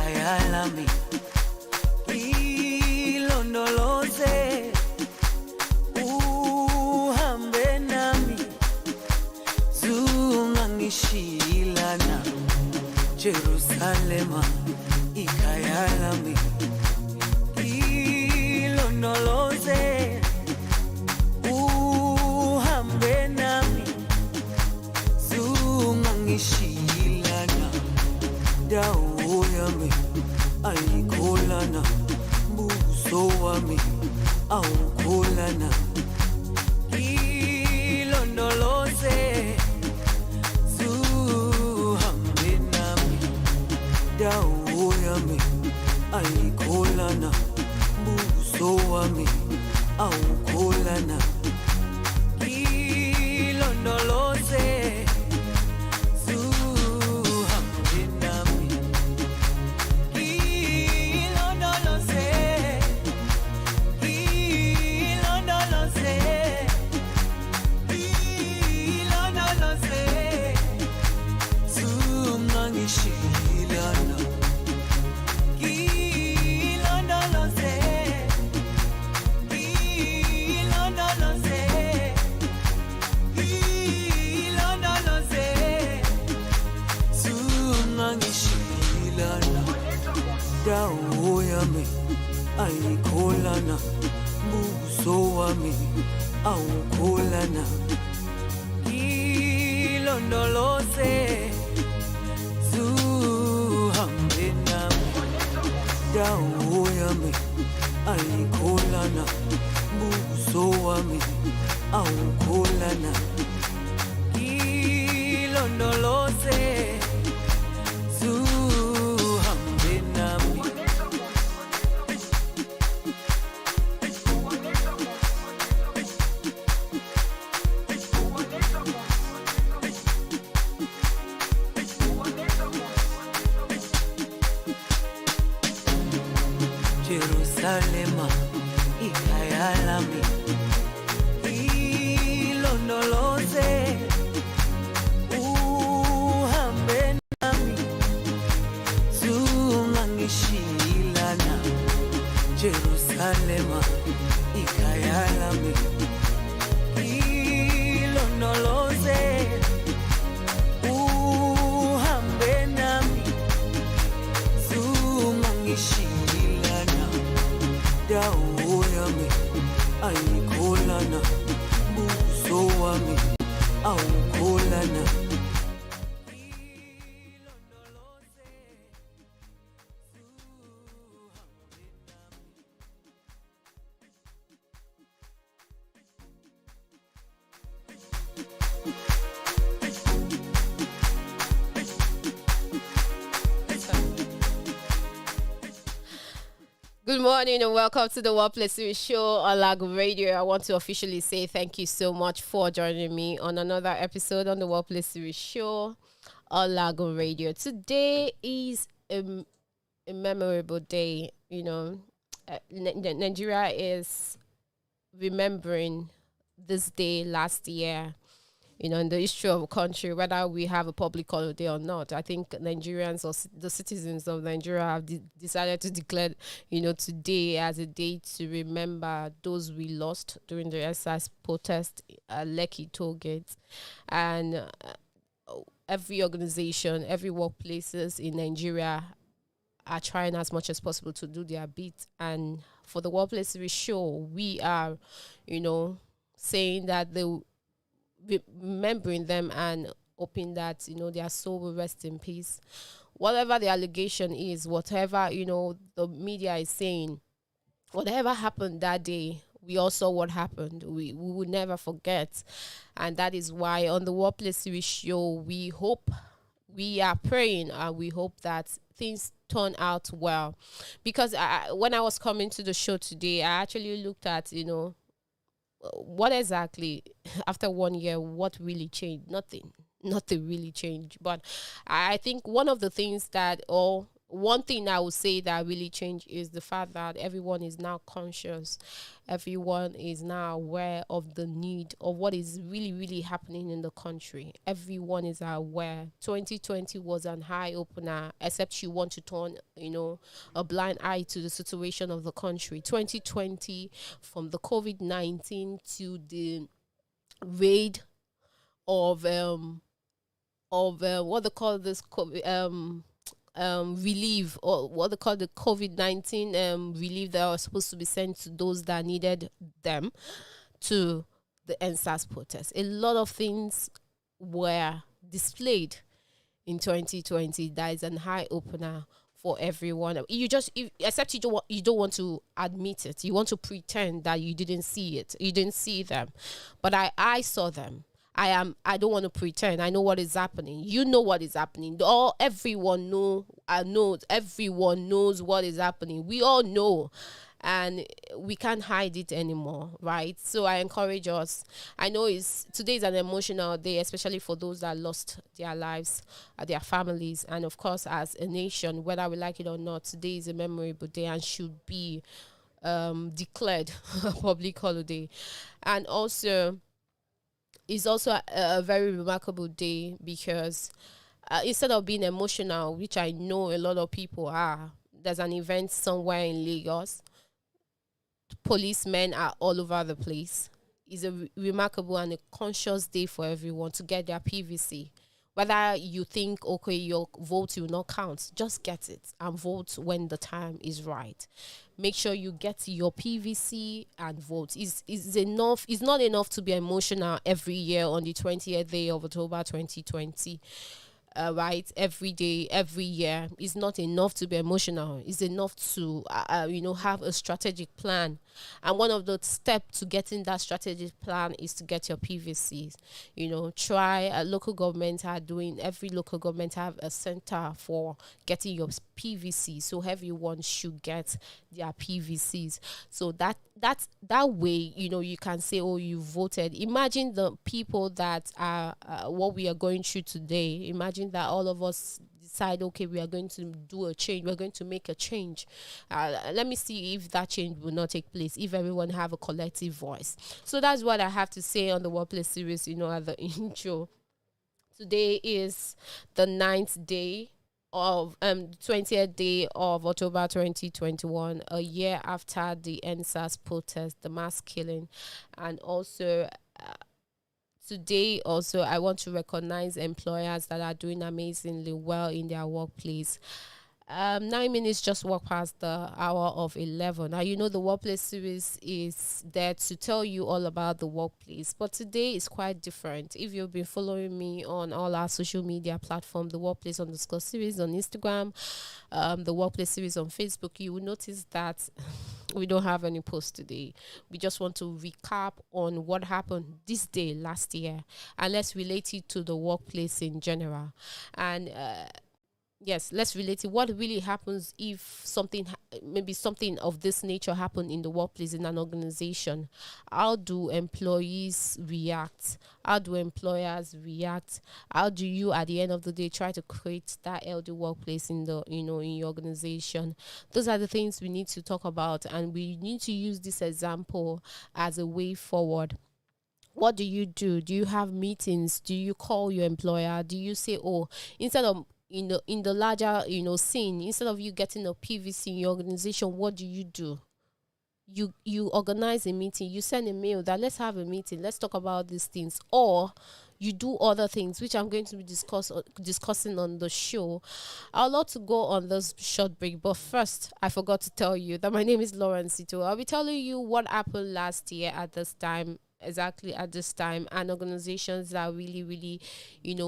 ikayalami ilondoloze uhambe nami zungangishilana Jerusalema ikayalami ilondoloze uhambe nami zungangishilana dawo yami ayikholana buso wami awukholana ilondoloze zuhambe nami dawo yami ayikholana buso wami awukholana ilondoloze dawo yami ayikholana buso wami awukholana ilondoloze zuhambe nami dawo yami ayikholana buso wami awukholana ilondoloze Jerusalema ikayalami ilondoloze uhambe nami zungangishilana Jerusalema ikayalami ilondoloze uhambe nami zungangishilana dawo yami ayikholana buso wami awukholana Good morning and welcome to the Workplace Series show on Lago Radio. I want to officially say thank you so much for joining me on another episode on the Workplace Series show on Lago Radio. Today is a memorable day. You know, Nigeria is remembering this day last year. You know, in the history of a country, whether we have a public holiday or not. I think Nigerians or the citizens of Nigeria have decided to declare, you know, today as a day to remember those we lost during the SIS protest at Lekki toll gate. And every organization, every workplaces in Nigeria are trying as much as possible to do their bit. And for the Workplace Series show, we are, you know, saying that remembering them and hoping that, you know, their soul will rest in peace. Whatever the allegation is, whatever, you know, the media is saying, whatever happened that day, we all saw what happened. We will never forget. And that is why on the Workplace Series show, we hope, we are praying, and we hope that things turn out well. Because when I was coming to the show today, I actually looked at, you know, what exactly, after 1 year, what really changed? Nothing really changed. But I think one of the things that, or one thing I would say that really changed is the fact that everyone is now conscious. Everyone is now aware of the need of what is really, really happening in the country. Everyone is aware. 2020 was an eye opener, except you want to turn, a blind eye to the situation of the country. 2020, from the COVID-19 to the raid of what they call this relief, or what they call the COVID-19 relief that was supposed to be sent to those that needed them, to the NSAS protest. A lot of things were displayed in 2020 that is an eye opener for everyone. Except you don't want to admit it. You want to pretend that you didn't see it. You didn't see them, but I saw them. I don't want to pretend. I know what is happening. You know what is happening. Everyone knows what is happening. We all know, and we can't hide it anymore, right? So I encourage us. I know today is an emotional day, especially for those that lost their lives, their families, and of course, as a nation, whether we like it or not, today is a memorable day and should be declared a public holiday. And also, it's also a very remarkable day because instead of being emotional, which I know a lot of people are, there's an event somewhere in Lagos. Policemen are all over the place. It's a remarkable and a conscious day for everyone to get their PVC. Whether you think, okay, your vote will not count, just get it and vote when the time is right. Make sure you get your PVC and vote. Is enough. It's not enough to be emotional every year on the 20th day of October 2020. Right, every day, every year is not enough to be emotional. It's enough to have a strategic plan, and one of the steps to getting that strategic plan is to get your PVCs. Try local government are doing. Every local government have a center for getting your PVC, so everyone should get their PVCs. So that way, you can say, oh, you voted. Imagine the people that are what we are going through today. Imagine that all of us decide, okay, we are going to do a change. We're going to make a change. Let me see if that change will not take place if everyone have a collective voice. So that's what I have to say on the Workplace series, at the intro. Today is the 9th day of 20th day of October 2021, a year after the NSAS protest, the mass killing. And also today also I want to recognize employers that are doing amazingly well in their workplace. 9 minutes just walk past the hour of 11. Now, the Workplace series is there to tell you all about the workplace, but today is quite different. If you've been following me on all our social media platforms, the Workplace _ series on Instagram, the Workplace series on Facebook, you will notice that we don't have any post today. We just want to recap on what happened this day last year, and let's relate it to the workplace in general. And yes, let's relate it. What really happens if maybe something of this nature happened in the workplace, in an organization? How do employees react? How do employers react? How do you, at the end of the day, try to create that healthy workplace in in your organization? Those are the things we need to talk about, and we need to use this example as a way forward. What do you do? Do you have meetings? Do you call your employer? Do you say, oh, instead of in the larger scene, instead of you getting a PVC in your organization, what do? You organize a meeting, you send a mail that let's have a meeting, let's talk about these things, or you do other things which I'm going to be discussing on the show. I'd love to go on this short break, but first I forgot to tell you that my name is Lauren Sito. I'll be telling you what happened last year at this time, exactly at this time, and organizations that really, really,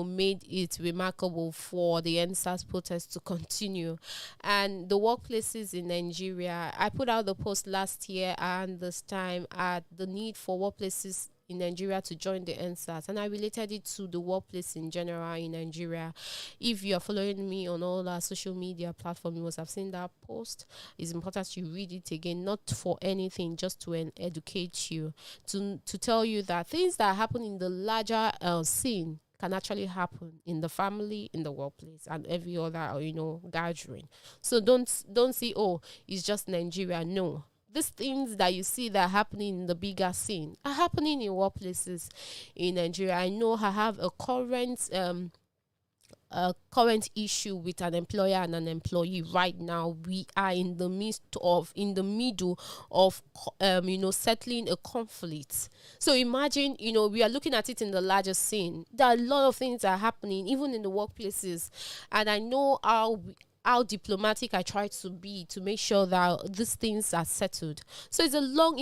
made it remarkable for the NSAS protest to continue. And the workplaces in Nigeria, I put out the post last year and this time at the need for workplaces in Nigeria to join the NSAS, and I related it to the workplace in general in Nigeria. If you are following me on all our social media platforms, you must have seen that post. It's important you read it again, not for anything, just to educate you, to tell you that things that happen in the larger scene can actually happen in the family, in the workplace, and every other, gathering. So don't see, oh, it's just Nigeria. No. These things that you see that are happening in the bigger scene are happening in workplaces in Nigeria. I know I have a current issue with an employer and an employee right now. We are in the middle of settling a conflict. So imagine, we are looking at it in the larger scene. There are a lot of things that are happening even in the workplaces, and I know how diplomatic I try to be to make sure that these things are settled. So it's a long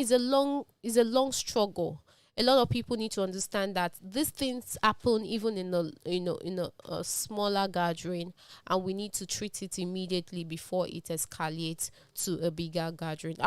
struggle. A lot of people need to understand that these things happen even in a smaller gathering, and we need to treat it immediately before it escalates to a bigger gathering.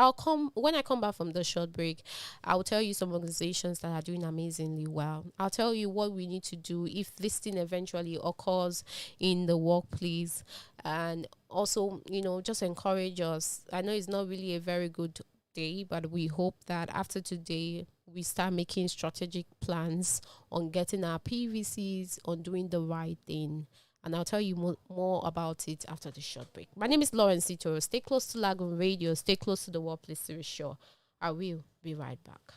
When I come back from the short break, I'll tell you some organizations that are doing amazingly well. I'll tell you what we need to do if this thing eventually occurs in the workplace, and also, just encourage us. I know it's not really a very good day, but we hope that after today we start making strategic plans on getting our PVCs, on doing the right thing. And I'll tell you more about it after the short break. My name is Lauren Sitoro. Stay close to Lagoon Radio. Stay close to the Workplace Series Show. I will be right back.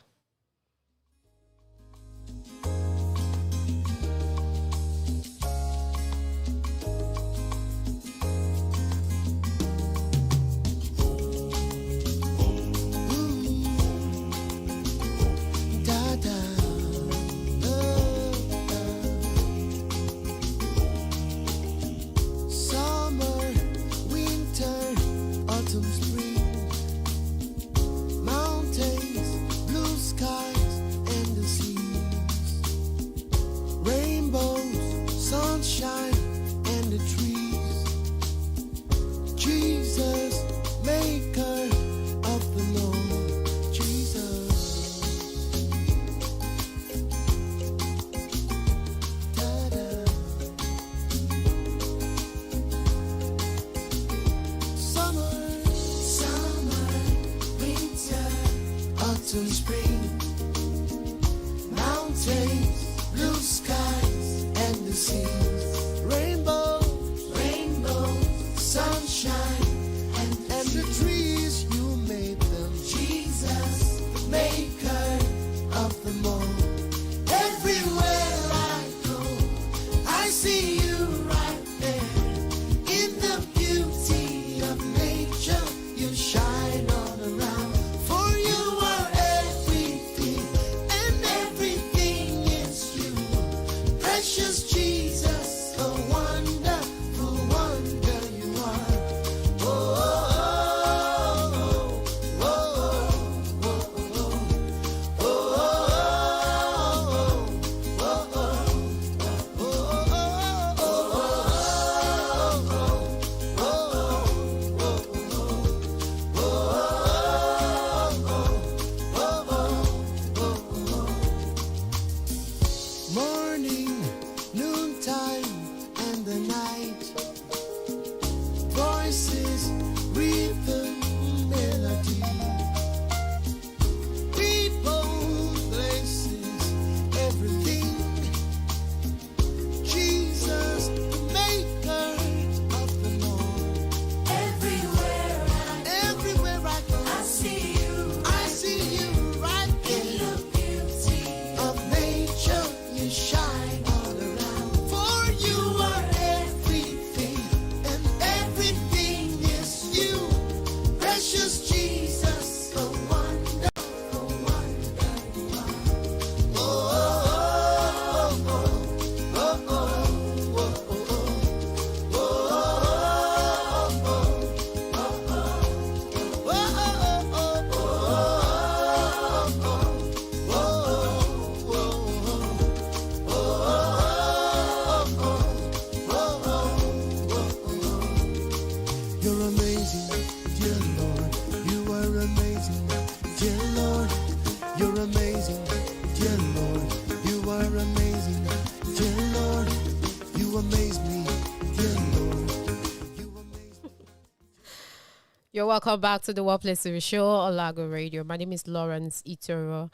You're welcome back to the Workplace Series Show on Lagoon Radio. My name is Lawrence Itoro.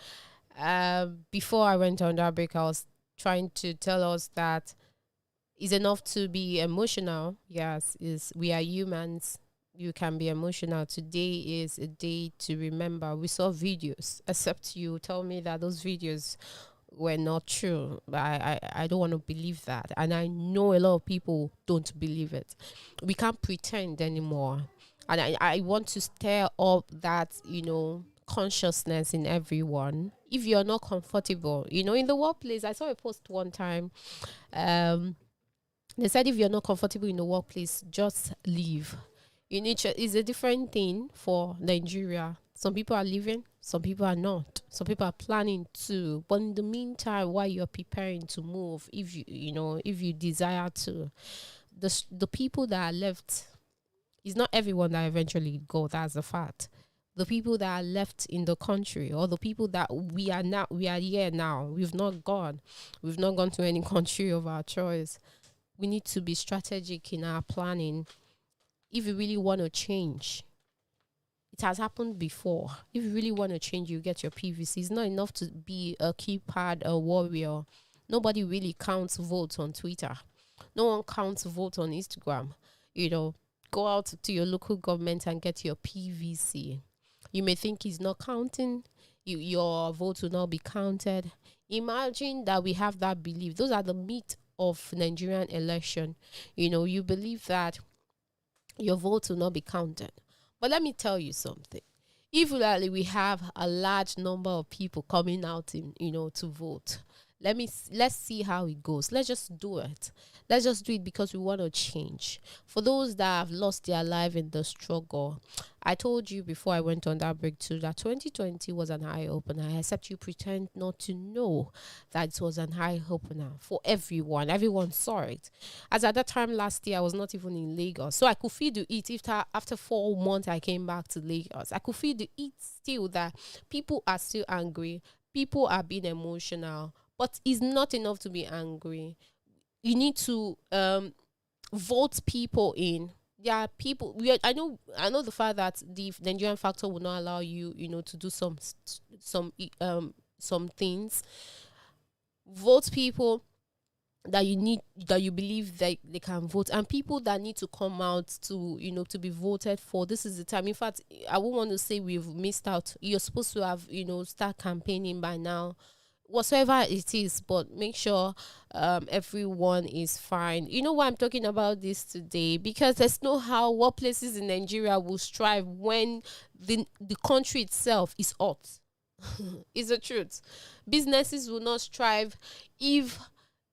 Before I went on that break, I was trying to tell us that it's enough to be emotional. Yes, is we are humans. You can be emotional. Today is a day to remember. We saw videos, except you tell me that those videos were not true. I don't want to believe that. And I know a lot of people don't believe it. We can't pretend anymore. And I want to stir up that, consciousness in everyone. If you're not comfortable, in the workplace, I saw a post one time. They said if you're not comfortable in the workplace, just leave. It's a different thing for Nigeria. Some people are leaving, some people are not. Some people are planning to. But in the meantime, while you're preparing to move, if you desire to, the people that are left, it's not everyone that eventually go. That's a fact. The people that are left in the country, or the people that we are here now. We've not gone. We've not gone to any country of our choice. We need to be strategic in our planning. If you really want to change, it has happened before. If you really want to change, you get your PVC. It's not enough to be a keypad, a warrior. Nobody really counts votes on Twitter. No one counts votes on Instagram. Go out to your local government and get your PVC. You may think it's not counting. Your vote will not be counted. Imagine that we have that belief. Those are the meat of Nigerian election. You believe that your vote will not be counted. But let me tell you something. If we have a large number of people coming out to vote, let's see how it goes. Let's just do it. Let's just do it because we want to change. For those that have lost their life in the struggle, I told you before I went on that break too that 2020 was an eye opener, except you pretend not to know that it was an eye opener for everyone. Everyone saw it. As at that time last year, I was not even in Lagos, so I could feel the heat. After 4 months, I came back to Lagos. I could feel the heat still, that people are still angry. People are being emotional. But it's not enough to be angry. You need to vote people in. There are people. I know the fact that the Nigerian factor will not allow you, to do some things. Vote people that you believe that they can vote, and people that need to come out to to be voted for. This is the time. In fact, I won't want to say we've missed out. You're supposed to have start campaigning by now, whatsoever it is, but make sure everyone is fine. You know why I'm talking about this today? Because there's no how workplaces in Nigeria will strive when the country itself is hot. It's the truth. Businesses will not strive if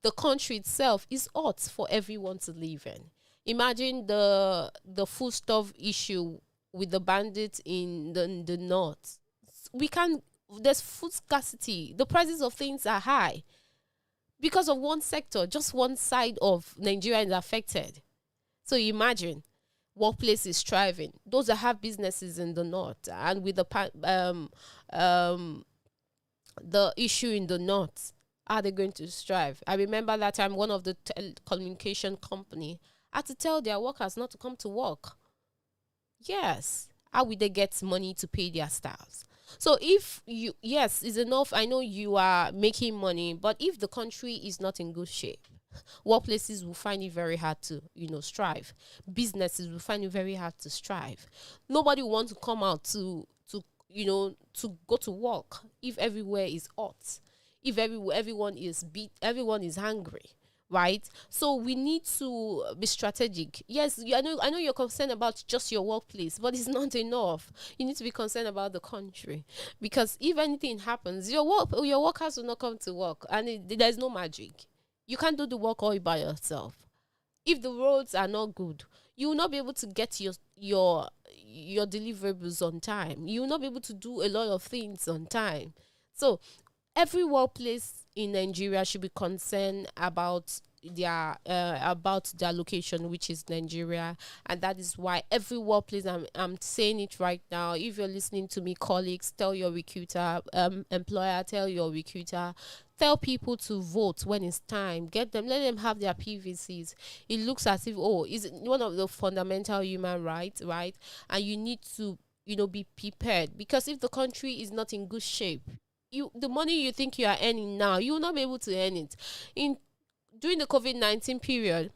the country itself is hot for everyone to live in. Imagine the foodstuff issue with the bandits in the north. There's food scarcity. The prices of things are high because of one sector. Just one side of Nigeria is affected. So imagine workplaces striving. Those that have businesses in the north, and with the issue in the north, are they going to strive? I remember that time one of the telecommunication company had to tell their workers not to come to work. Yes. How will they get money to pay their staffs? So if yes, is enough. I know you are making money, but if the country is not in good shape, workplaces will find it very hard to, strive. Businesses will find it very hard to strive. Nobody wants to come out to go to work if everywhere is hot. If everyone is beat, everyone is hungry. Right, so we need to be strategic. Yes, I know you're concerned about just your workplace, but it's not enough. You need to be concerned about the country, because if anything happens, your workers will not come to work, and there's no magic. You can't do the work all by yourself. If the roads are not good, you will not be able to get your deliverables on time. You will not be able to do a lot of things on time. So every workplace in Nigeria should be concerned about their location, which is Nigeria, and that is why every workplace, I'm saying it right now. If you're listening to me, colleagues, tell your recruiter, employer, tell your recruiter, tell people to vote when it's time. Let them have their PVCs. It looks as if is one of the fundamental human rights, right? And you need to be prepared, because if the country is not in good shape, the money you think you are earning now, you will not be able to earn it. In During the COVID-19 period,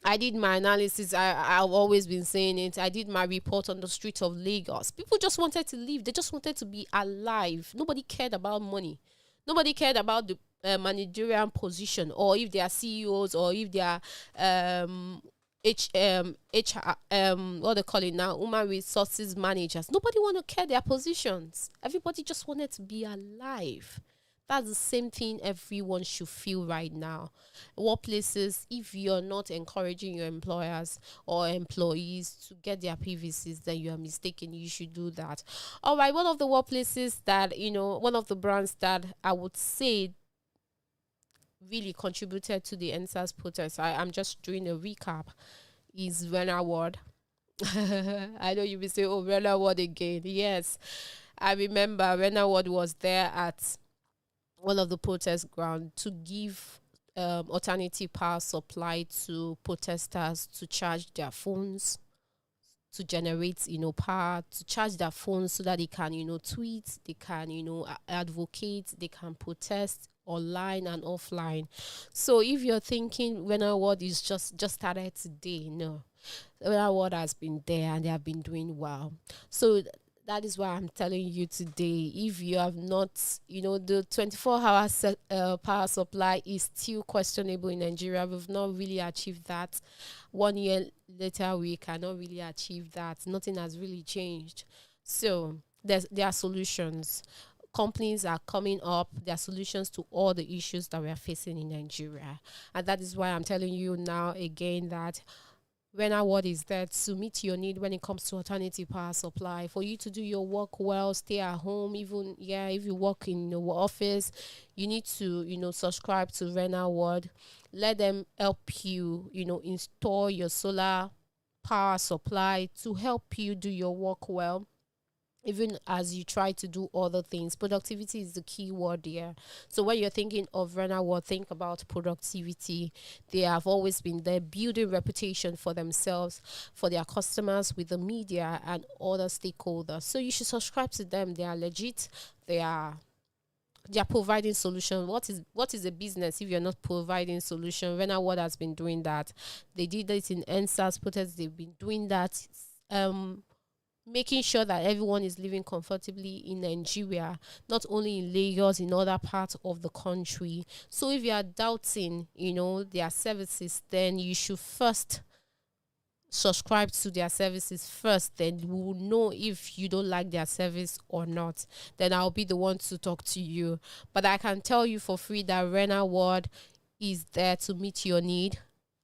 I did my analysis. I've always been saying it. I did my report on the streets of Lagos. People just wanted to live. They just wanted to be alive. Nobody cared about money. Nobody cared about the managerial position, or if they are CEOs, or if they are what they call it now, human resources managers. Nobody want to care their positions. Everybody just wanted to be alive. That's the same thing everyone should feel right now. Workplaces, if you're not encouraging your employers or employees to get their PVCs, then you are mistaken. You should do that. All right, one of the workplaces that, one of the brands that I would say really contributed to the NSAS protest, I'm just doing a recap, is Rev'd. I know you'll be saying, oh, Rev'd again. Yes, I remember Rev'd was there at one of the protest ground to give alternative power supply to protesters to charge their phones, to generate power, to charge their phones so that they can tweet, they can advocate, they can protest online and offline. So if you're thinking Rev'd is just started today, no, Rev'd has been there and they have been doing well. So that is why I'm telling you today, if you have not, the 24-hour power supply is still questionable in Nigeria. We've not really achieved that. 1 year later, we cannot really achieve that. Nothing has really changed. So there are solutions. Companies are coming up. There are solutions to all the issues that we are facing in Nigeria. And that is why I'm telling you now again that Rev'd is there to meet your need when it comes to alternative power supply, for you to do your work well, stay at home. Even if you work in your office, you need to subscribe to Rev'd. Let them help you install your solar power supply to help you do your work well, even as you try to do other things. Productivity is the key word here. So when you're thinking of Rev'd, think about productivity. They have always been there, building reputation for themselves, for their customers, with the media and other stakeholders. So you should subscribe to them. They are legit. They are providing solution. What is a business if you're not providing solution? Rev'd has been doing that. They did it in NSAS protests. They've been doing that. Making sure that everyone is living comfortably in Nigeria, not only in Lagos, in other parts of the country. So if you are doubting, their services, then you should first subscribe to their services first. Then we will know if you don't like their service or not. Then I'll be the one to talk to you. But I can tell you for free that Rev'd is there to meet your need.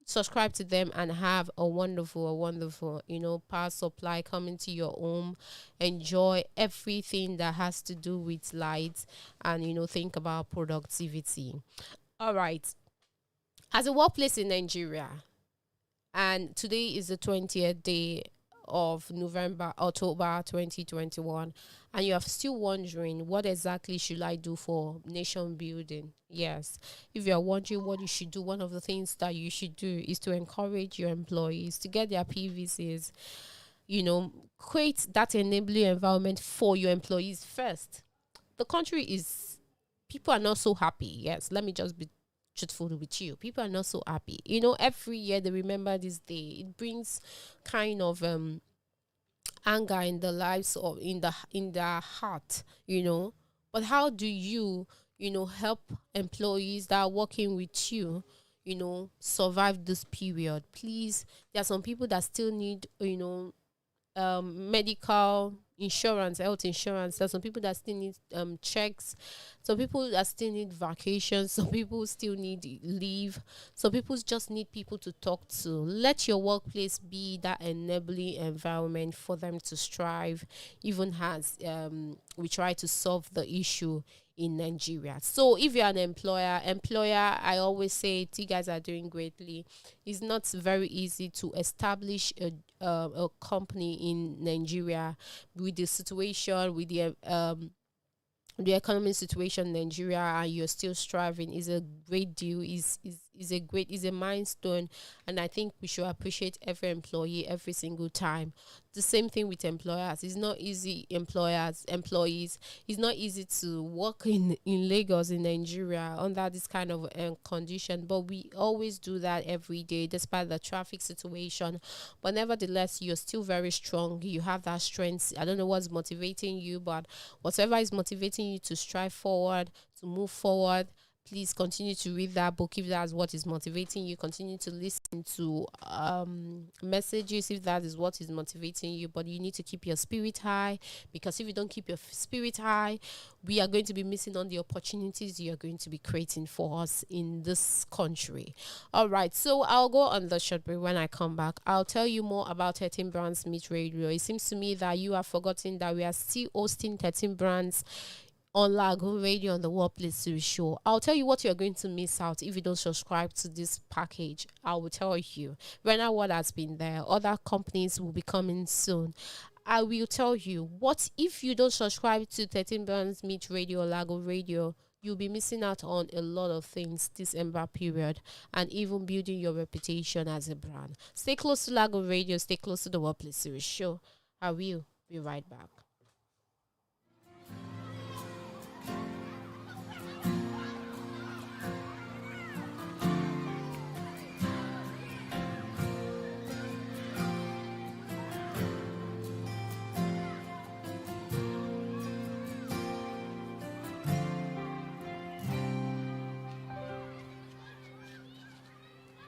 Subscribe to them and have a wonderful, power supply coming to your home. Enjoy everything that has to do with lights and, think about productivity. All right. As a workplace in Nigeria, and today is the 20th day of October 2021, and you are still wondering, what exactly should I do for nation building? Yes, if you are wondering what you should do, one of the things that you should do is to encourage your employees to get their PVCs. Create that enabling environment for your employees first. The country people are not so happy. Yes, let me just be truthful with you. People are not so happy. Every year they remember this day. It brings kind of anger in the lives of in their heart. But how do you help employees that are working with you survive this period? Please, there are some people that still need medical insurance, health insurance. There's some people that still need checks, some people that still need vacations, some people still need leave, some people just need people to talk to. Let your workplace be that enabling environment for them to strive, even as we try to solve the issue in Nigeria. So if you're an employer, I always say you guys are doing greatly. It's not very easy to establish a company in Nigeria with the situation, with the economic situation in Nigeria, and you're still striving. Is a great deal. Is is a milestone, and I think we should appreciate every employee every single time. The same thing with employers. It's not easy, employees. It's not easy to work in Lagos, in Nigeria, under this kind of condition. But we always do that every day, despite the traffic situation. But nevertheless, you're still very strong. You have that strength. I don't know what's motivating you, but whatever is motivating you to strive forward, to move forward, please continue to read that book if that's what is motivating you. Continue to listen to messages if that is what is motivating you. But you need to keep your spirit high, because if you don't keep your spirit high, we are going to be missing on the opportunities you are going to be creating for us in this country. All right, so I'll go on the short break. When I come back, I'll tell you more about 13 Brands Meet Radio. It seems to me that you have forgotten that we are still hosting 13 Brands on Lagoon Radio on the Workplace Series Show. I'll tell you what you're going to miss out if you don't subscribe to this package. I will tell you. Right now, what has been there, other companies will be coming soon. I will tell you what if you don't subscribe to 13 Brands Meet Radio or Lagoon Radio. You'll be missing out on a lot of things this Ember period, and even building your reputation as a brand. Stay close to Lagoon Radio. Stay close to the Workplace Series Show. I will be right back.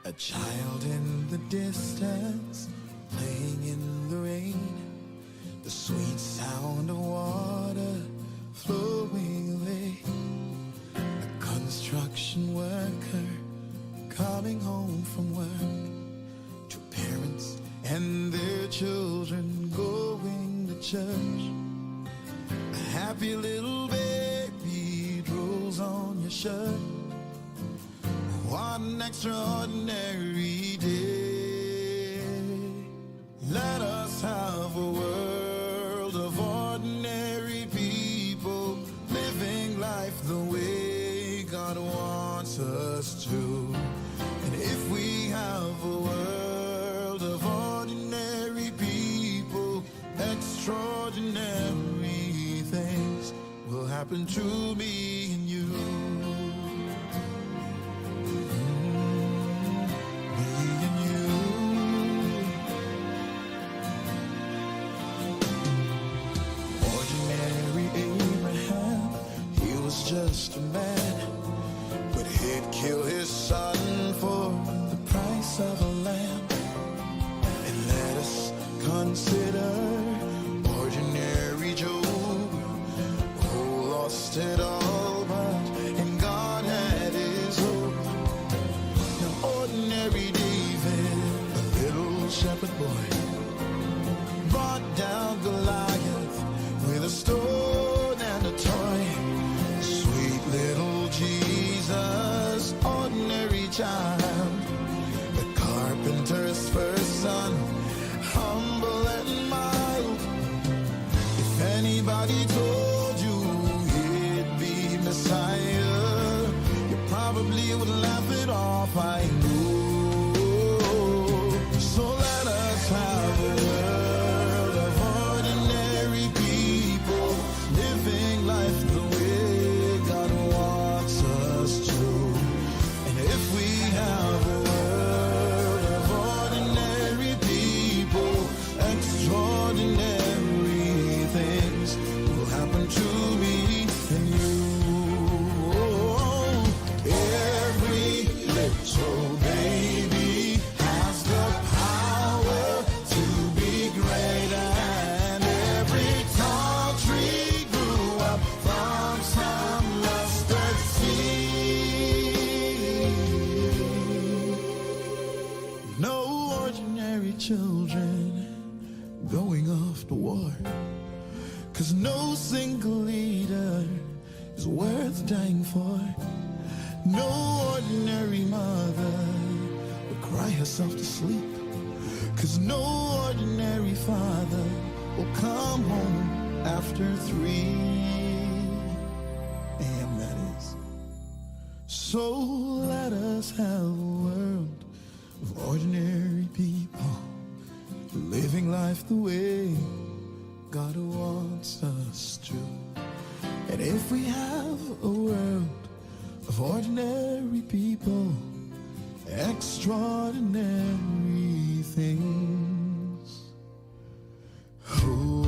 A child in the distance, playing in the rain, the sweet sound of water flowing away, a construction worker coming home from work, two parents and their children going to church, a happy little baby drools on your shirt. What an extraordinary day. Let us have a world of ordinary people, living life the way God wants us to. And if we have a world of ordinary people, extraordinary things will happen to me and you. Just a man, but he'd kill his son for the price of a lamb. And let us consider ordinary Job, who lost it all, but in God had his hope. Now ordinary David, a little shepherd boy, brought down Goliath with a stone and a toy. Little Jesus, ordinary child, the carpenter's first son, humble and mild. If anybody told you he'd be Messiah, you probably would laugh it off, I know. So let us have a world of ordinary people, living life the way us to. And if we have a world of ordinary people, extraordinary things will happen to me and you. Every little baby has the power to be great, and every tall tree grew up from some mustard seed. No ordinary children going off to war, 'cause no single leader is worth dying for. No ordinary mother will cry herself to sleep, 'cause no ordinary father will come home after 3 a.m. that is. So let us have a world of ordinary people living life the way God wants us to. And if we have a world of ordinary people, extraordinary things. Oh.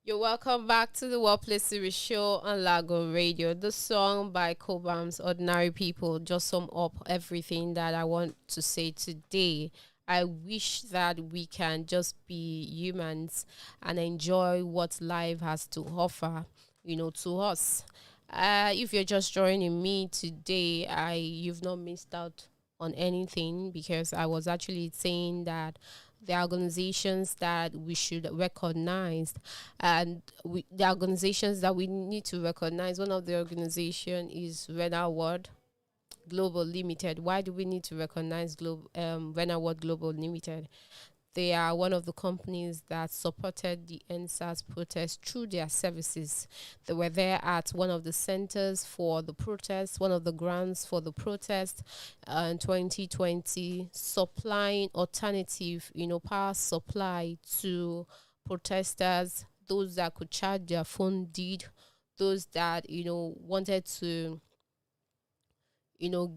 You're welcome back to the Workplace Series show on Lagoon Radio. The song by Cobham's Ordinary People just sum up everything that I want to say today. I wish that we can just be humans and enjoy what life has to offer, to us. If you're just joining me today, you've not missed out on anything, because I was actually saying that the organizations that we should recognize, and the organizations that we need to recognize. One of the organization is Rev'd Global Limited. Why do we need to recognize Rev'd Global Limited? They are one of the companies that supported the NSAS protest through their services. They were there at one of the centers for the protest, one of the grounds for the protest in 2020, supplying alternative, power supply to protesters, those that could charge their phone did, those that, wanted to,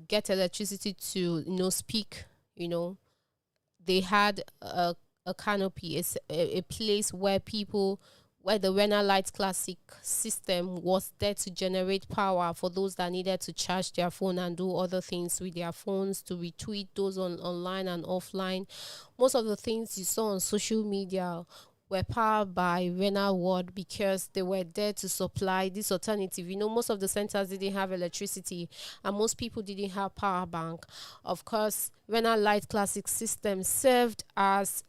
get electricity to, speak, they had a canopy, a place where the Renner Light Classic system was there to generate power for those that needed to charge their phone and do other things with their phones, to retweet those online and offline. Most of the things you saw on social media were powered by Rev'd, because they were there to supply this alternative. Most of the centers didn't have electricity, and most people didn't have power bank. Of course, Renner Light Classic system served as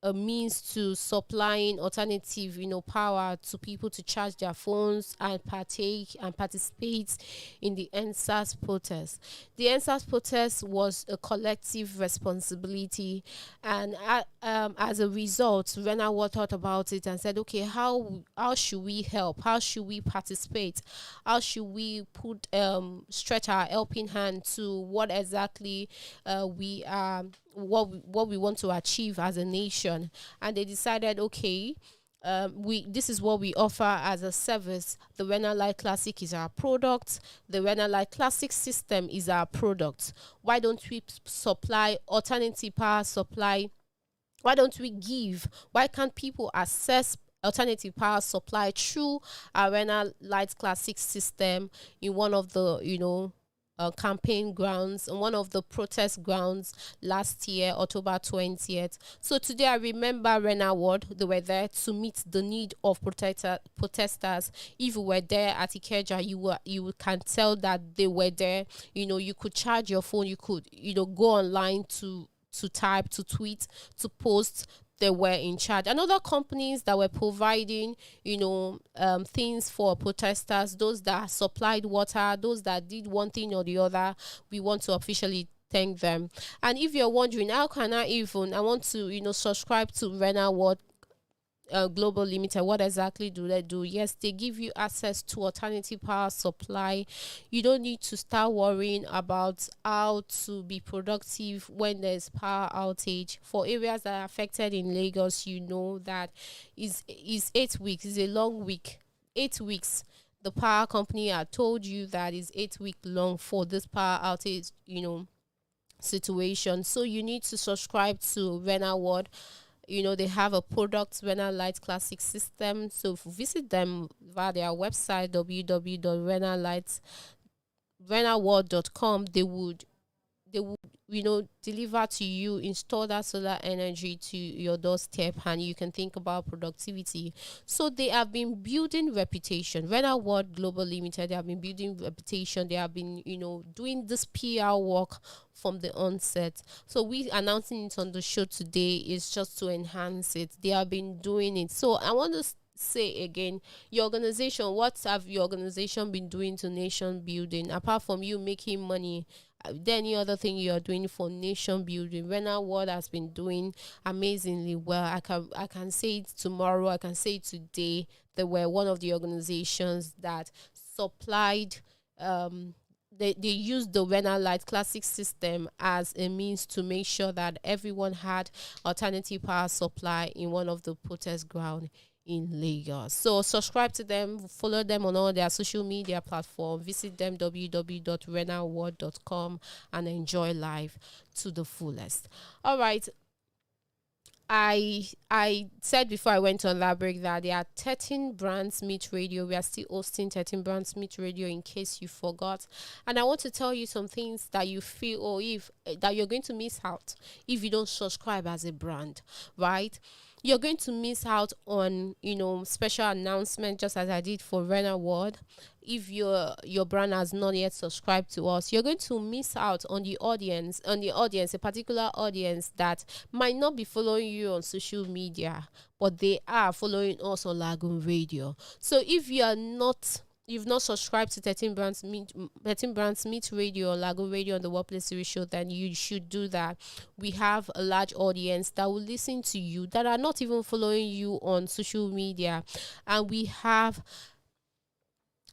a means to supplying alternative, power to people to charge their phones and partake and participate in the NSAS protest. The NSAS protest was a collective responsibility, and as a result, Rev'd thought about it and said, okay, how should we help? How should we participate? How should we stretch our helping hand to what exactly we are, what we want to achieve as a nation? And they decided, okay, this is what we offer as a service. The Rev'd Light Classic is our product. The Rev'd Light Classic system is our product. Why don't we supply alternative power supply? Why can't people access alternative power supply through our Rev'd Light Classic system in one of the campaign grounds, and one of the protest grounds last year, October 20th. So today I remember Rev'd. They were there to meet the need of protesters. If you were there at Ikeja, you can tell that they were there. You could charge your phone, you could go online to type, to tweet, to post. They were in charge. And other companies that were providing, things for protesters, those that supplied water, those that did one thing or the other, we want to officially thank them. And if you're wondering, how can I want to, subscribe to Rev'd Global Limited, what exactly do they do? Yes, they give you access to alternative power supply. You don't need to start worrying about how to be productive when there's power outage. For areas that are affected in Lagos, you know that is 8 weeks, is a long week. 8 weeks. The power company had told you that is 8 week long for this power outage, situation. So you need to subscribe to Rev'd. They have a product, Rev'd Light Classic System. So visit them via their website, www.rev'd.com. They would deliver to you, install that solar energy to your doorstep, and you can think about productivity. So they have been building reputation. Rev'd Global Limited, they have been building reputation. They have been doing this PR work from the onset. So we announcing it on the show today is just to enhance it. They have been doing it. So I want to say again, your organization, what have your organization been doing to nation building apart from you making money? There any other thing you are doing for nation building? Rev'd has been doing amazingly well. I can say it tomorrow, I can say it today. They were one of the organizations that supplied they used the Rev'd Light Classic system as a means to make sure that everyone had alternative power supply in one of the protest ground in Lagos. So subscribe to them, follow them on all their social media platforms, visit them www.rev'd.com and enjoy life to the fullest. All right. I said before I went on that break that there are 13 brands meet radio. We are still hosting 13 brands meet radio in case you forgot. And I want to tell you some things that you feel or if that you're going to miss out if you don't subscribe as a brand, right? You're going to miss out on special announcement, just as I did for Rev'd. If your brand has not yet subscribed to us, you're going to miss out on the audience, a particular audience that might not be following you on social media, but they are following us on Lagoon Radio. So if you've not subscribed to 13 Brands Meet Radio or Lagoon Radio on the Workplace Series Show, then you should do that. We have a large audience that will listen to you, that are not even following you on social media. And we have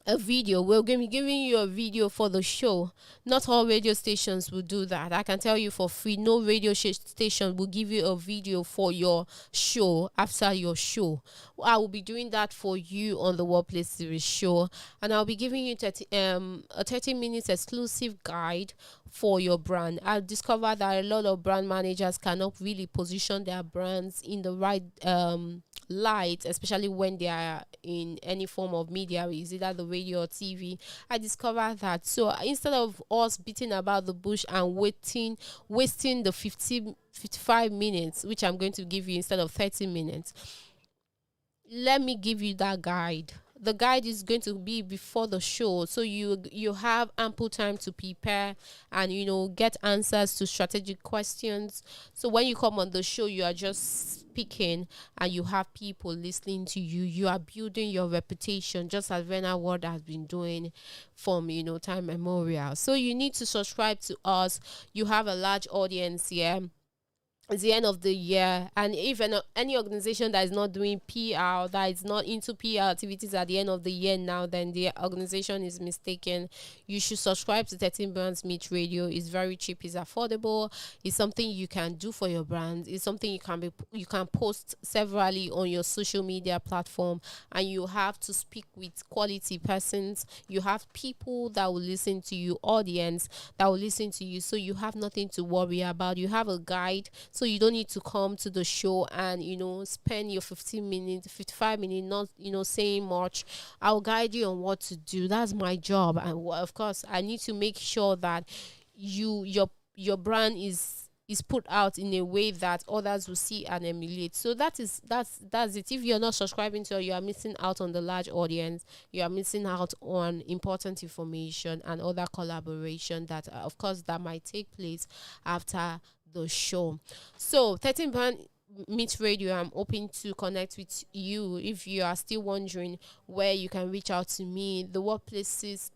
a video. We're going to be giving you a video for the show. Not all radio stations will do that. I can tell you for free, no radio station will give you a video for your show after your show. I will be doing that for you on the Workplace Series Show, and I'll be giving you a 30 minutes exclusive guide for your brand. I've discovered that a lot of brand managers cannot really position their brands in the right light, especially when they are in any form of media, is either the radio or TV. I discovered that. So instead of us beating about the bush and wasting the 55 minutes, which I'm going to give you instead of 30 minutes, let me give you that guide. The guide is going to be before the show, so you have ample time to prepare and get answers to strategic questions. So when you come on the show, you are just speaking and you have people listening to you. You are building your reputation, just as Rev'd has been doing from time memorial. So you need to subscribe to us. You have a large audience here. It's the end of the year, and if any organization that is not doing PR, that is not into PR activities at the end of the year now, then the organization is mistaken. You should subscribe to 13 Brands Meet Radio. It's very cheap, it's affordable, it's something you can do for your brand, it's something you can post severally on your social media platform, and you have to speak with quality persons. You have people that will listen to you, audience that will listen to you, so you have nothing to worry about. You have a guide, so you don't need to come to the show and spend your 15 minutes 55 minutes not saying much. I'll guide you on what to do. That's my job, and of course I need to make sure that your brand is put out in a way that others will see and emulate. So that's it. If you're not subscribing to it, you are missing out on the large audience. You are missing out on important information and other collaboration that of course that might take place after the show. So 13 Brand Meet Radio, I'm hoping to connect with you. If you are still wondering where you can reach out to me, the workplaces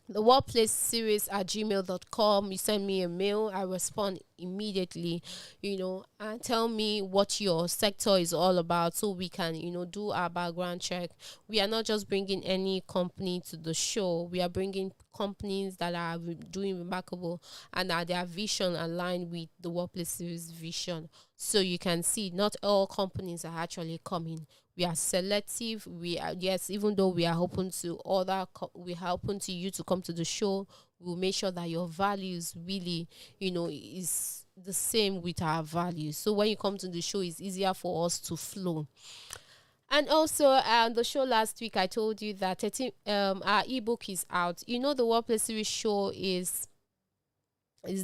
the workplace series at gmail.com. You send me a mail, I respond immediately, and tell me what your sector is all about so we can, do our background check. We are not just bringing any company to the show, we are bringing companies that are doing remarkable and that their vision aligned with the workplace series vision. So you can see not all companies are actually coming. We are selective. We are, yes, even though we are open to we are open to you to come to the show. We'll make sure that your values really, is the same with our values. So when you come to the show, it's easier for us to flow. And also, the show last week, I told you that our ebook is out. The Workplace Series show is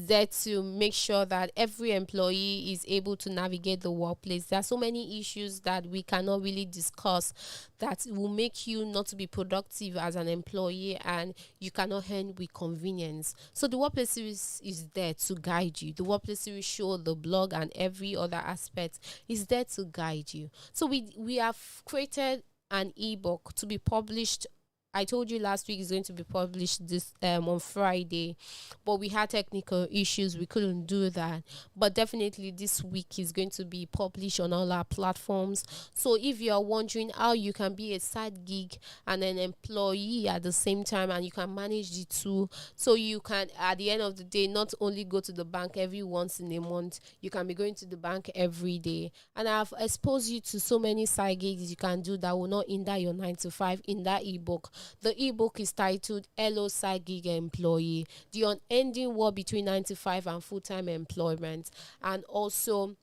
there to make sure that every employee is able to navigate the workplace. There are so many issues that we cannot really discuss that will make you not to be productive as an employee, and you cannot earn with convenience. So the Workplace Series is there to guide you. The Workplace Series show, the blog, and every other aspect is there to guide you. So we have created an ebook to be published. I told you last week is going to be published this on Friday, but we had technical issues. We couldn't do that. But definitely this week is going to be published on all our platforms. So if you are wondering how you can be a side gig and an employee at the same time, and you can manage the two, so you can, at the end of the day, not only go to the bank every once in a month, you can be going to the bank every day. And I've exposed you to so many side gigs you can do that will not hinder your 9 to 5 in that ebook. The ebook is titled Hello Side Gig Employee, the unending war between 9 to 5 and full-time employment, and also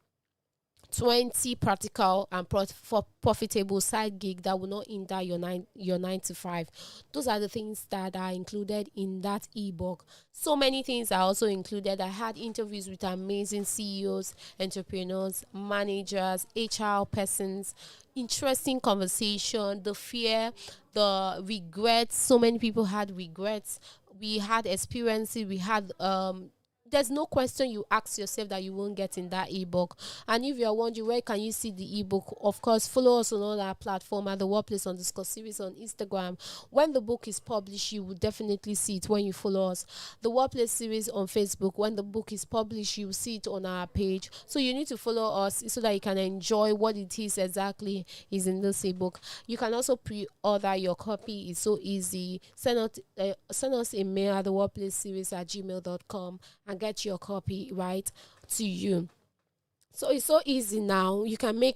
20 practical and profitable side gig that will not hinder your 9 to 5. Those are the things that are included in that ebook. So many things are also included. I had interviews with amazing CEOs, entrepreneurs, managers, HR persons. Interesting conversation, the fear, the regrets. So many people had regrets. We had experiences. We had there's no question you ask yourself that you won't get in that ebook. And if you're wondering where can you see the ebook, of course, follow us on all our platform at the Workplace_series on Instagram. When the book is published, you will definitely see it when you follow us. The Workplace Series on Facebook. When the book is published, you will see it on our page. So you need to follow us so that you can enjoy what it is exactly is in this ebook. You can also pre-order your copy. It's so easy. Send us a mail at the workplaceseries@gmail.com and get your copy right to you. So it's so easy now. You can make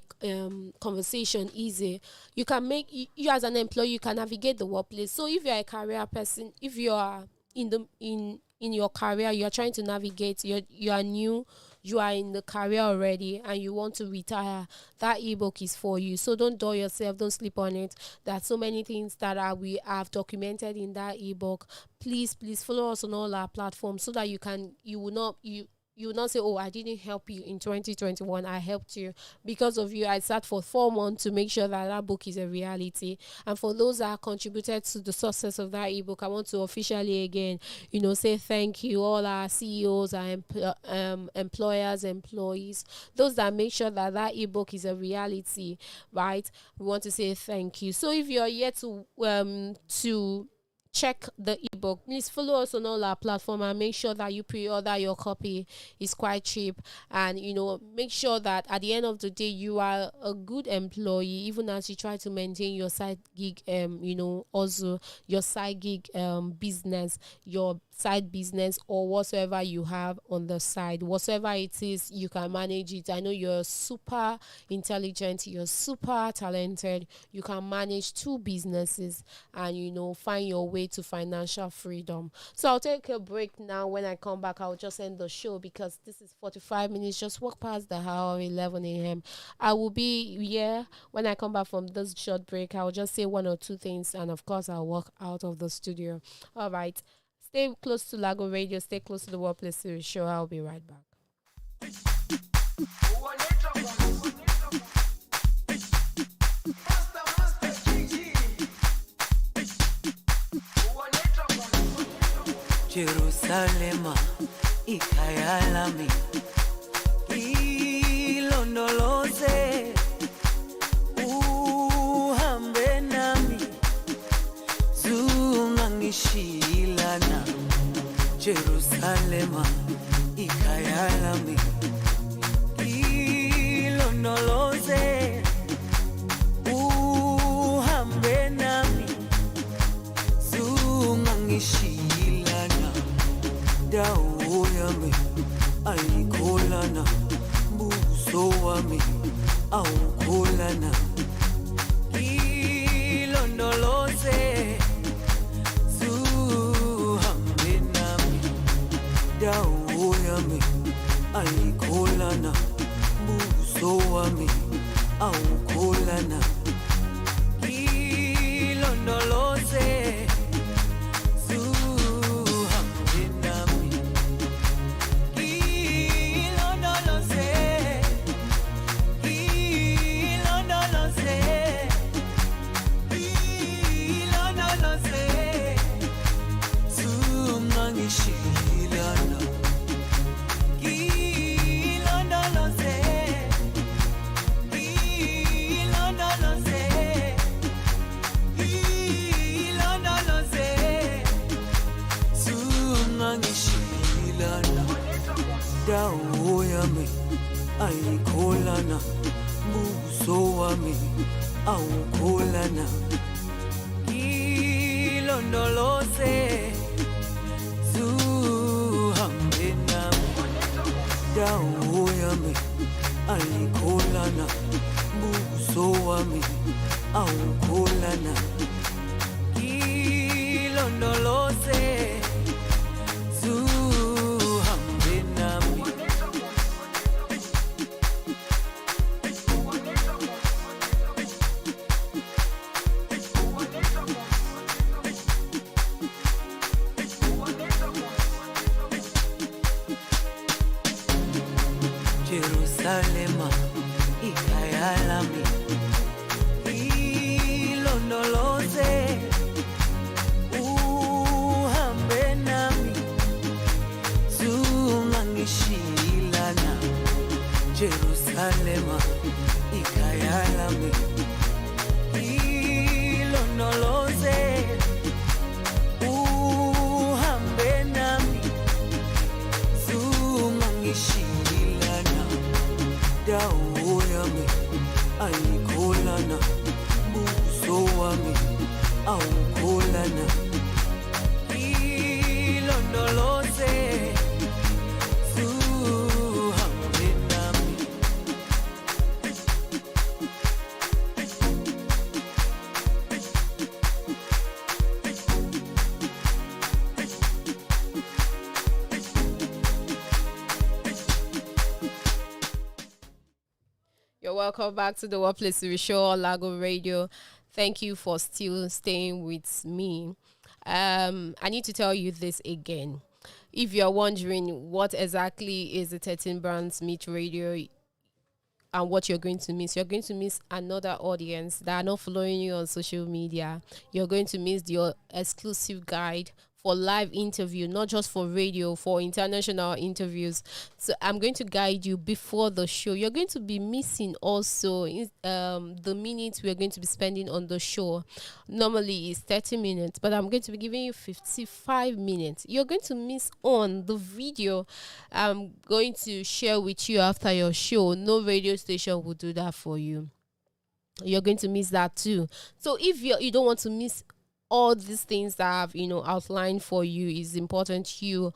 conversation easy. You can make you as an employee, you can navigate the workplace. So if you're a career person, if you are in your career, you are trying to navigate, you are new, you are in the career already, and you want to retire, that ebook is for you. So don't dull yourself, don't sleep on it. There are so many things that we have documented in that ebook. Please follow us on all our platforms so that you will not say, oh, I didn't help you in 2021. I helped you. Because of you, I sat for 4 months to make sure that book is a reality. And for those that contributed to the success of that ebook, I want to officially again, say thank you. All our CEOs, our employers, employees, those that make sure that ebook is a reality, right? We want to say thank you. So if you're yet to check the ebook, please follow us on all our platform and make sure that you pre-order your copy. It's quite cheap, and make sure that at the end of the day you are a good employee, even as you try to maintain your side gig, also your side gig business, your side business, or whatsoever you have on the side. Whatever it is, you can manage it. I know you're super intelligent, you're super talented, you can manage 2 businesses and find your way to financial freedom. So I'll take a break now. When I come back, I'll just end the show because this is 45 minutes, just walk past the hour of 11 a.m. I will be here when I come back from this short break. I'll just say 1 or 2 things, and of course I'll walk out of the studio. All right, stay close to Lago Radio, stay close to the Workplace Series show. I'll be right back. Jerusalema ikhaya lami ilondoloze uhambe nami zungangishila Jerusalema ikhaya lami ilondoloze uhambe nami zungangishilana dawo yami ayikholana buso wami awukholana ilondoloze zuhambe nami dawo yami ayikholana buso wami awukholana ilondoloze zuhambe nami ilondoloze ilondoloze ilondoloze zungangishilana ilondoloze ilondoloze ilondoloze zungangishilana dawo yami ayikholana buso wami awukholana ilondoloze zuhambe nami dawo yami ayikholana buso wami awukholana ilondoloze zuhambe nami. Jerusalema ikhaya lami ilondoloze uhambe nami zungangishilana Jerusalema ikhaya lami ilondoloze uhambe nami zungangishilana dawo yami ayikholana buso wami awukholana ilondoloze zuhambe nami. You're welcome back to the Workplace TV Show on Lago Radio. Thank you for still staying with me. I need to tell you this again. If you're wondering what exactly is the 13 Brands Meet Radio and what you're going to miss another audience that are not following you on social media. You're going to miss your exclusive guide for live interview, not just for radio, for international interviews. So I'm going to guide you before the show. You're going to be missing also the minutes we're going to be spending on the show. Normally it's 30 minutes, but I'm going to be giving you 55 minutes. You're going to miss on the video I'm going to share with you after your show. No radio station will do that for you. You're going to miss that too. So if you don't want to miss all these things that I've outlined for you, is important you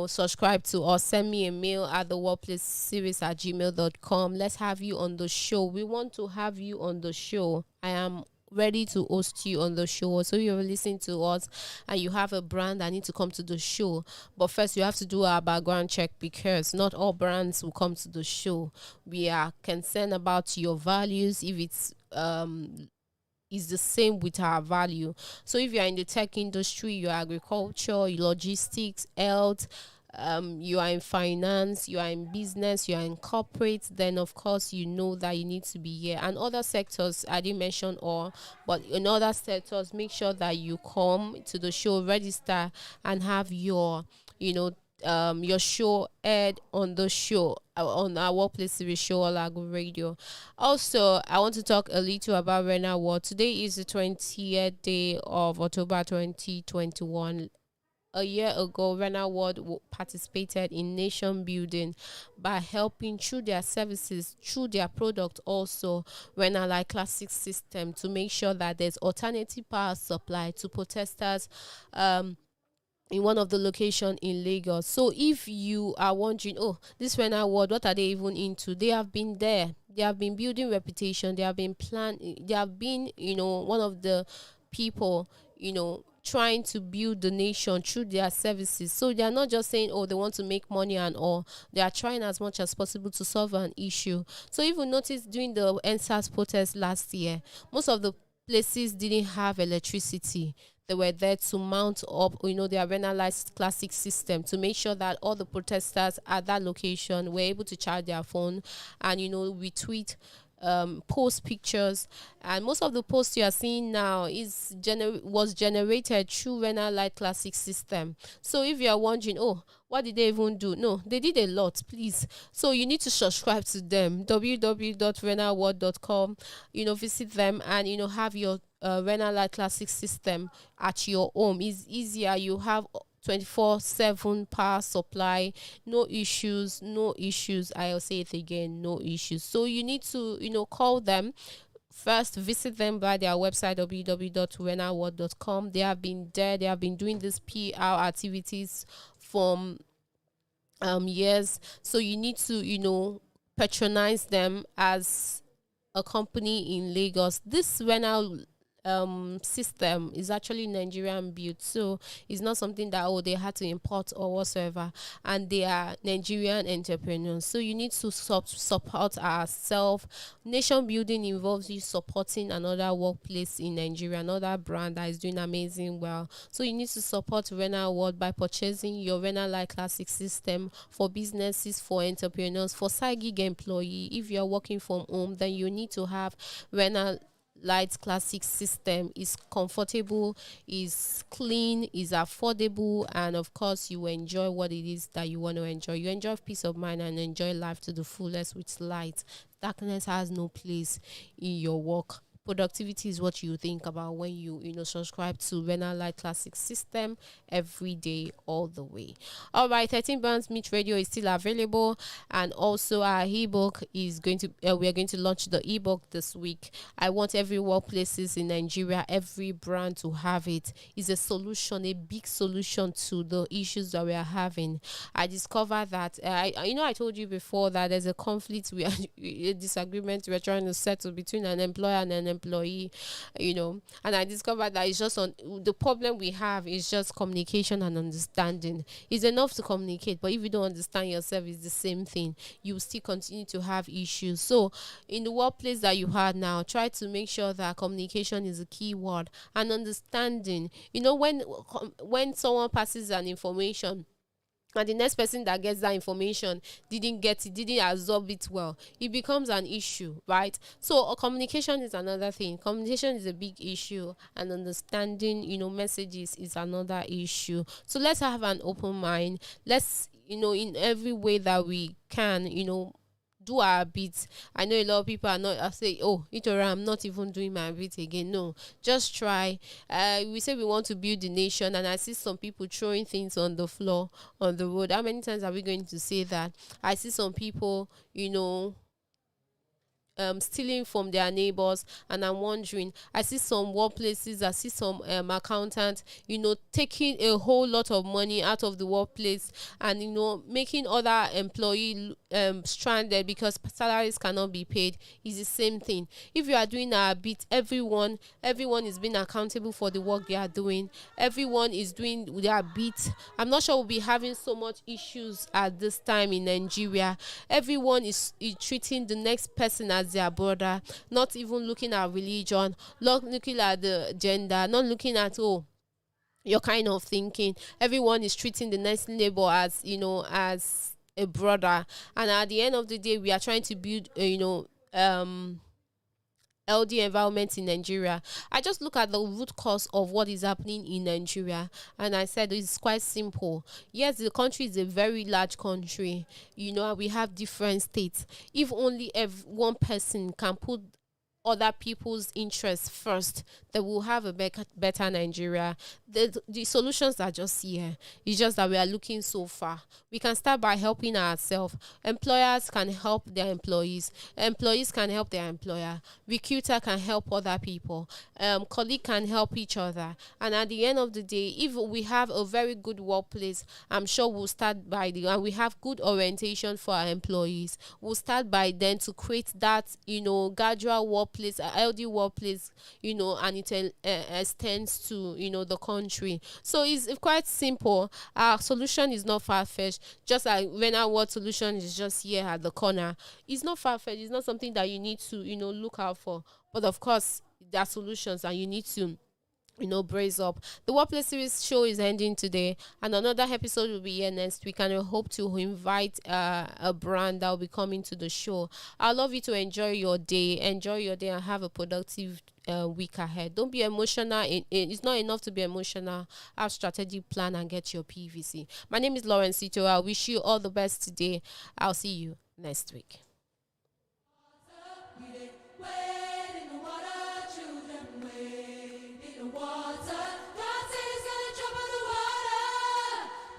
subscribe to or send me a mail at the workplaceseries@gmail.com. Let's have you on the show. We want to have you on the show. I am ready to host you on the show. So you're listening to us and you have a brand that need to come to the show, but first you have to do our background check, because not all brands will come to the show. We are concerned about your values, if it's is the same with our value. So if you are in the tech industry, you are agriculture, logistics, health, you are in finance, you are in business, you are in corporate, then of course you know that you need to be here. And other sectors, I didn't mention all, but in other sectors, make sure that you come to the show, register, and have your your show aired on the show, on our Workplace Series show on Lago Radio. Also, I want to talk a little about Rev'd. Today is the 20th day of October 2021. a year ago, Rev'd participated in nation building by helping through their services, through their product also, like classic system, to make sure that there's alternative power supply to protesters in one of the location in Lagos. So if you are wondering, oh, this Rev'd, what are they even into? They have been there. They have been building reputation. They have been they have been, one of the people, trying to build the nation through their services. So they are not just saying, oh, they want to make money and all. They are trying as much as possible to solve an issue. So if you notice during the NSAS protest last year, most of the places didn't have electricity. They were there to mount up, their renalized classic system to make sure that all the protesters at that location were able to charge their phone and, retweet, post pictures. And most of the posts you are seeing now was generated through Renalight classic system. So if you are wondering, oh, what did they even do? No, they did a lot, please. So you need to subscribe to them, www.Renalight.Ng. Visit them and have your Renalight classic system at your home. It's easier. You have 24/7 power supply, no issues. I'll say it again, no issues. So you need to call them. First, visit them by their website, www.Renalight.Ng. They have been there. They have been doing this PR activities from years. So you need to patronize them as a company in Lagos. This Renalight system is actually Nigerian built, so it's not something that they had to import or whatsoever, and they are Nigerian entrepreneurs. So you need to support ourselves. Nation building involves you supporting another workplace in Nigeria, another brand that is doing amazing well. So you need to support Rev'd by purchasing your Renalight classic system for businesses, for entrepreneurs, for side gig employee. If you are working from home, then you need to have Renalight classic system. Is comfortable, is clean, is affordable, and of course you enjoy what it is that you want to enjoy. You enjoy peace of mind and enjoy life to the fullest with light. Darkness has no place in your work. Productivity is what you think about when you subscribe to Renalight classic system every day, all the way. All right, 13 Bands Meet Radio is still available, and also our ebook is going to we are going to launch the ebook this week. I want every workplaces in Nigeria, every brand to have it. It's a solution, a big solution to the issues that we are having. I discovered that I told you before that there's a conflict, a disagreement we're trying to settle between an employer and an employee, and I discovered that it's just the problem we have is just communication and understanding. It's enough to communicate, but if you don't understand yourself, it's the same thing. You still continue to have issues. So in the workplace that you have now, try to make sure that communication is a key word, and understanding. When someone passes an information and the next person that gets that information didn't absorb it well, it becomes an issue, right? So communication is another thing. Communication is a big issue, and understanding messages is another issue. So let's have an open mind. Let's in every way that we can do our bit. I know a lot of people are not say, oh, Itora, I'm not even doing my bit again. No, just try. We say we want to build the nation, and I see some people throwing things on the floor, on the road. How many times are we going to say that? I see some people stealing from their neighbors, and I'm wondering, I see some workplaces, I see some accountants taking a whole lot of money out of the workplace, and making other employee stranded because salaries cannot be paid. Is the same thing. If you are doing a bit, everyone is being accountable for the work they are doing. Everyone is doing their bit. I'm not sure we'll be having so much issues at this time in Nigeria. Everyone is treating the next person as their brother, not even looking at religion, not looking at the gender, not looking at your kind of thinking. Everyone is treating the next neighbor as as a brother, and at the end of the day, we are trying to build LD environment in Nigeria. I just look at the root cause of what is happening in Nigeria, and I said it's quite simple. Yes, the country is a very large country. We have different states. If only one person can put other people's interests first, then we'll have a better Nigeria. The solutions are just here. It's just that we are looking so far. We can start by helping ourselves. Employers can help their employees. Employees can help their employer. Recruiter can help other people. Colleague can help each other. And at the end of the day, if we have a very good workplace, I'm sure we'll start by and we have good orientation for our employees. We'll start by then to create that, gradual workplace, a healthy workplace, and it extends to, the country. So it's quite simple. Our solution is not far-fetched. Just like when our word solution is just here at the corner, it's not far-fetched. It's not something that you need to, look out for. But of course, there are solutions, and you need to brace up. The Workplace Series show is ending today, and another episode will be here next week, and I hope to invite a brand that will be coming to the show. I'd love you to enjoy your day and have a productive week ahead. Don't be emotional. It's not enough to be emotional. Have strategic plan and get your PVC. My name is Lauren Sito. I wish you all the best today. I'll see you next week.